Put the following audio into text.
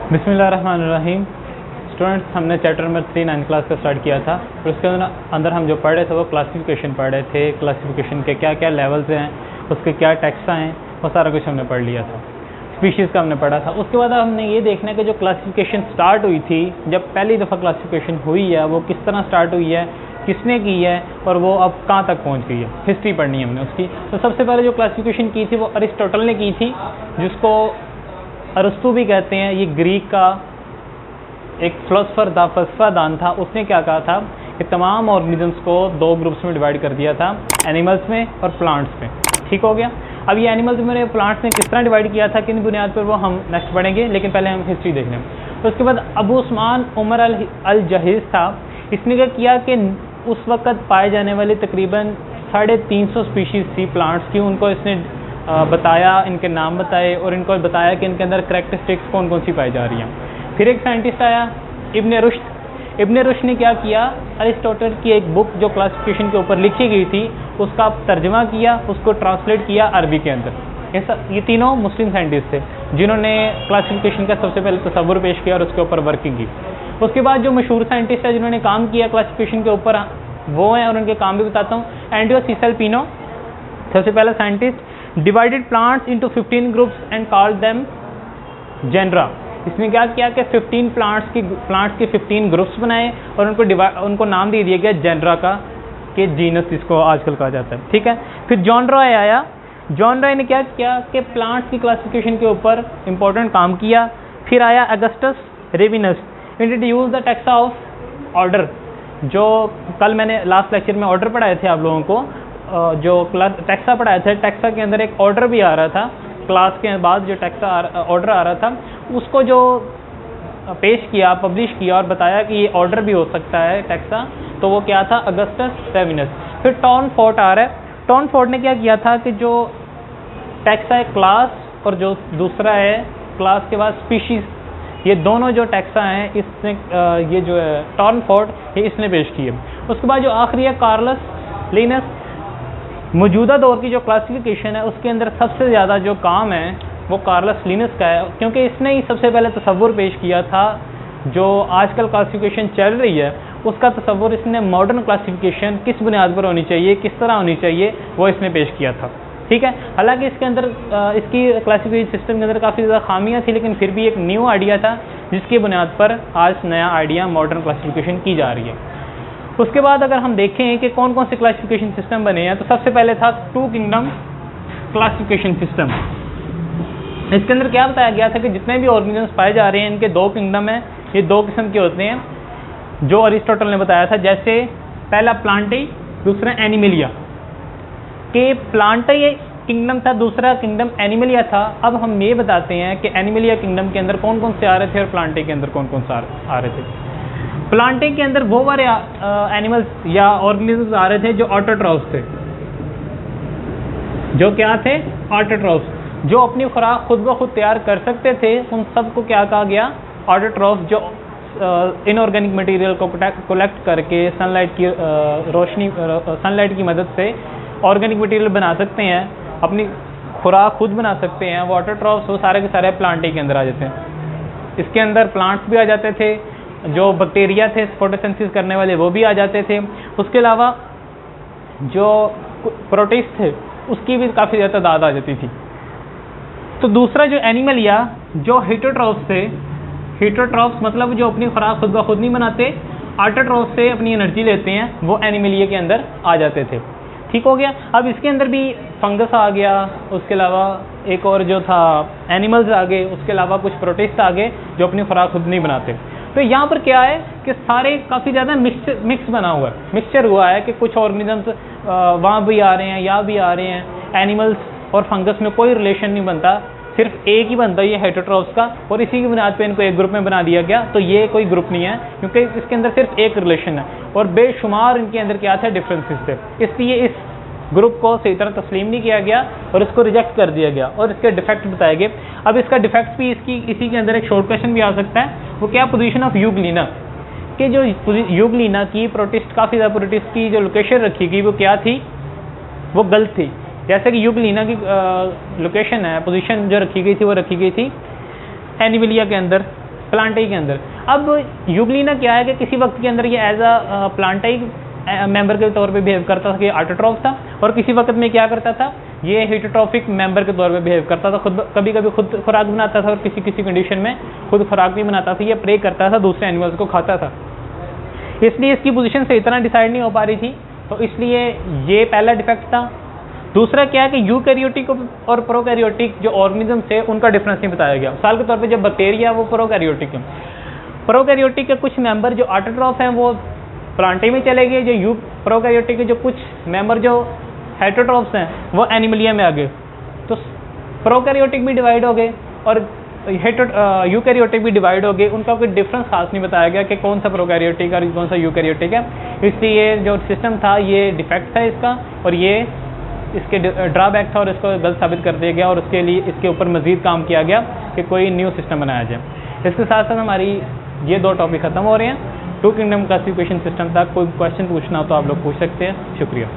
बिस्मिल्लाहिर्रहमानिर्रहीम। स्टूडेंट्स, हमने chapter number 3 9th class का स्टार्ट किया था। फिर उसके अंदर हम जो पढ़ रहे थे वो क्लासिफिकेशन पढ़ रहे थे। क्लासिफिकेशन के क्या क्या लेवल्स हैं, उसके क्या टैक्सा हैं, वो सारा कुछ हमने पढ़ लिया था। स्पीशीज़ का हमने पढ़ा था। उसके बाद हमने ये देखना है कि जो क्लासिफिकेशन स्टार्ट हुई थी, जब पहली दफ़ा क्लासिफिकेशन हुई है, वो किस तरह स्टार्ट हुई है, किसने की है और वो अब कहाँ तक पहुँच गई है। हिस्ट्री पढ़नी है हमने उसकी। तो सबसे पहले जो क्लासिफिकेशन की थी वो अरिस्टोटल ने की थी, जिसको अरस्तु भी कहते हैं। ये ग्रीक का एक फिलोसफर था, फलसफादान था। उसने क्या कहा था कि तमाम ऑर्गेनिजम्स को दो ग्रुप्स में डिवाइड कर दिया था, एनिमल्स में और प्लांट्स में। ठीक हो गया। अब ये एनिमल्स में प्लांट्स में किस तरह डिवाइड किया था, किन बुनियाद पर, वो हम नेक्स्ट पढ़ेंगे, लेकिन पहले हम हिस्ट्री देख लें। तो उसके बाद अबू उस्मान उमर अल जहीज़ था। इसने क्या किया कि उस वक़्त पाए जाने वाले तकरीबन 350 स्पीशीज़ थी प्लांट्स की, उनको इसने बताया, इनके नाम बताए और इनको बताया कि इनके अंदर करैक्टरिस्टिक्स कौन कौन सी पाई जा रही हैं। फिर एक साइंटिस्ट आया, इब्ने रुश्द। इब्ने रुश्द ने क्या किया, अरिस्टोटल की एक बुक जो क्लासिफिकेशन के ऊपर लिखी गई थी उसका तर्जमा किया, उसको ट्रांसलेट किया अरबी के अंदर। ये तीनों मुस्लिम साइंटिस्ट थे जिन्होंने क्लासिफिकेशन का सबसे पहले तस्वुर पेश किया और उसके ऊपर वर्किंग की। उसके बाद जो मशहूर साइंटिस्ट है जिन्होंने काम किया क्लासिफिकेशन के ऊपर, वो हैं और उनके काम भी बताता हूँ। एंड्रियो सीसेल पिनो, सबसे पहला scientist. Divided plants into 15 groups and called them genera. इसने क्या किया कि 15 प्लांट्स के 15 ग्रुप्स बनाए और उनको नाम दे दिया गया जेनरा का, कि जीनस जिसको आजकल कहा जाता है। ठीक है। फिर जॉन रॉय आया। जॉन रॉय ने क्या किया कि प्लांट्स की क्लासिफिकेशन के ऊपर इंपॉर्टेंट काम किया। फिर आया Augustus Rivinus, introduce the taxa of order. जो कल मैंने लास्ट लेक्चर में ऑर्डर पढ़ाए थे आप लोगों को, जो टैक्सा पढ़ाए थे, टैक्सा के अंदर एक ऑर्डर भी आ रहा था। क्लास के बाद जो टैक्सा ऑर्डर आ रहा था, उसको जो पेश किया, पब्लिश किया और बताया कि ये ऑर्डर भी हो सकता है टैक्सा, तो वो क्या था, अगस्टस रेविनस। फिर टॉन फोर्ट आ रहा है। टॉन फोर्ट ने क्या किया था कि जो टैक्सा है क्लास और जो दूसरा है क्लास के बाद स्पीशीज़, ये दोनों जो टैक्सा हैं, इसने ये जो है टॉन फोर्ट, ये इसने पेश किए। उसके बाद जो आखिरी है कार्लस लिनस। मौजूदा दौर की जो क्लासिफिकेशन है उसके अंदर सबसे ज़्यादा जो काम है वो कार्लस लिनस का है, क्योंकि इसने ही सबसे पहले तस्वुर पेश किया था। जो आजकल क्लासिफिकेशन चल रही है उसका तस्वुर इसने मॉडर्न क्लासिफिकेशन किस बुनियाद पर होनी चाहिए, किस तरह होनी चाहिए, वो इसने पेश किया था। ठीक है। हालांकि इसके अंदर इसकी क्लासिफिकेशन सिस्टम के अंदर काफ़ी ज़्यादा खामियाँ थी, लेकिन फिर भी एक न्यू आइडिया था जिसकी बुनियाद पर आज नया आइडिया मॉडर्न क्लासिफिकेशन की जा रही है। उसके बाद अगर हम देखें कि कौन कौन से क्लासिफिकेशन सिस्टम बने हैं, तो सबसे पहले था 2 किंगडम क्लासिफिकेशन सिस्टम। इसके अंदर क्या बताया गया था कि जितने भी ऑर्गेनिजम्स पाए जा रहे हैं, इनके 2 किंगडम हैं। ये 2 किस्म के होते हैं जो अरिस्टोटल ने बताया था। जैसे पहला प्लांटी, दूसरा एनिमलिया। कि प्लांटी किंगडम था, दूसरा किंगडम एनिमलिया था। अब हम ये बताते हैं कि एनिमलिया किंगडम के अंदर कौन कौन से आ रहे थे और प्लांटी के अंदर कौन कौन से आ रहे थे। प्लांटिंग के अंदर वो वाले एनिमल्स या ऑर्गेनिजम्स आ रहे थे जो ऑटोट्रॉफ्स थे। जो क्या थे, ऑटोट्रॉफ्स, जो अपनी खुराक खुद ब खुद तैयार कर सकते थे। उन सबको क्या कहा गया, ऑटोट्रॉफ्स। जो इनऑर्गेनिक मटेरियल को कलेक्ट करके सनलाइट की मदद से ऑर्गेनिक मटेरियल बना सकते हैं, अपनी खुराक खुद बना सकते हैं, वो ऑटोट्रॉफ्स, वो सारे के सारे प्लांटिंग के अंदर आ जाते हैं। इसके अंदर प्लांट्स भी आ जाते थे, जो बैक्टीरिया थे फोटोसिंथेसिस करने वाले वो भी आ जाते थे। उसके अलावा जो प्रोटिस्ट थे उसकी भी काफ़ी ज़्यादा तादाद आ जाती थी। तो दूसरा जो एनिमलिया, जो हेटरोट्रॉफ्स थे, हेटरोट्रॉफ्स मतलब जो अपनी खुराक खुद ब खुद नहीं बनाते, ऑटोट्रॉफ्स से अपनी एनर्जी लेते हैं, वो एनिमलिया के अंदर आ जाते थे। ठीक हो गया। अब इसके अंदर भी फंगस आ गया, उसके अलावा एक और जो था एनिमल्स आ गए, उसके अलावा कुछ प्रोटिस्ट आ गए जो अपनी खुराक खुद नहीं बनाते। तो यहाँ पर क्या है कि सारे काफ़ी ज़्यादा मिक्स बना हुआ है, मिक्सचर हुआ है कि कुछ ऑर्गेनिजम्स वहाँ भी आ रहे हैं, यहाँ भी आ रहे हैं। एनिमल्स और फंगस में कोई रिलेशन नहीं बनता, सिर्फ एक ही बनता है, ये हेटरोट्रॉफ्स का, और इसी की बुनियाद पे इनको एक ग्रुप में बना दिया गया। तो ये कोई ग्रुप नहीं है, क्योंकि इसके अंदर सिर्फ एक रिलेशन है और बेशुमार इनके अंदर क्या थे, डिफरेंसेस थे। इसलिए इस ग्रुप को सही तरह तस्लीम नहीं किया गया और इसको रिजेक्ट कर दिया गया और इसके डिफेक्ट बताए गए। अब इसका डिफेक्ट भी इसी के अंदर एक शॉर्ट क्वेश्चन भी आ सकता है। वो क्या, पोजीशन ऑफ यूग्लिना, कि जो यूग्लिना की प्रोटिस्ट, काफ़ी ज़्यादा प्रोटिस्ट की जो लोकेशन रखी गई वो क्या थी, वो गलत थी। जैसे कि यूग्लिना की लोकेशन है, पोजीशन जो रखी गई थी वो रखी गई थी एनिमलिया के अंदर, प्लांटाई के अंदर। अब यूग्लिना क्या है कि किसी वक्त के अंदर ये एज अ प्लांटाई मेंबर के तौर पे बिहेव करता था कि ऑटोट्रॉफ था, और किसी वक्त में क्या करता था, ये हेटरोट्रॉफिक मेंबर के तौर पे बिहेव करता था। खुद कभी कभी खुद खुराक बनाता था और किसी किसी कंडीशन में खुद खुराक भी बनाता था। ये प्रे करता था, दूसरे एनिमल्स को खाता था, इसलिए इसकी पोजीशन से इतना डिसाइड नहीं हो पा रही थी, तो इसलिए ये पहला डिफेक्ट था। दूसरा क्या है कि यूकैरियोटिक और प्रोकैरियोटिक जो ऑर्गेनिज्म थे उनका डिफरेंस नहीं बताया गया। मिसाल के तौर पे जो बैक्टीरिया वो प्रोकैरियोटिक है, प्रोकैरियोटिक के कुछ मेंबर जो ऑटोट्रॉफ हैं वो प्लांटे में चले गए, जो प्रोकैरियोटिक के जो कुछ मेंबर जो हेटरोट्रॉफ्स हैं वो एनिमलिया में आ गए। तो प्रोकैरियोटिक भी डिवाइड हो गए और यूकैरियोटिक भी डिवाइड हो गए। उनका कोई डिफरेंस खास नहीं बताया गया कि कौन सा प्रोकैरियोटिक और कौन सा यूकैरियोटिक है। इसलिए जो सिस्टम था ये डिफेक्ट था इसका, और ये इसके ड्रॉबैक था और इसको गलत साबित कर दिया गया, और उसके लिए इसके ऊपर मज़ीद काम किया गया कि कोई न्यू सिस्टम बनाया जाए। इसके साथ साथ हमारी ये 2 टॉपिक ख़त्म हो रहे हैं। 2 किंगडम क्लासिफिकेशन सिस्टम तक कोई क्वेश्चन पूछना हो तो आप लोग पूछ सकते हैं। शुक्रिया।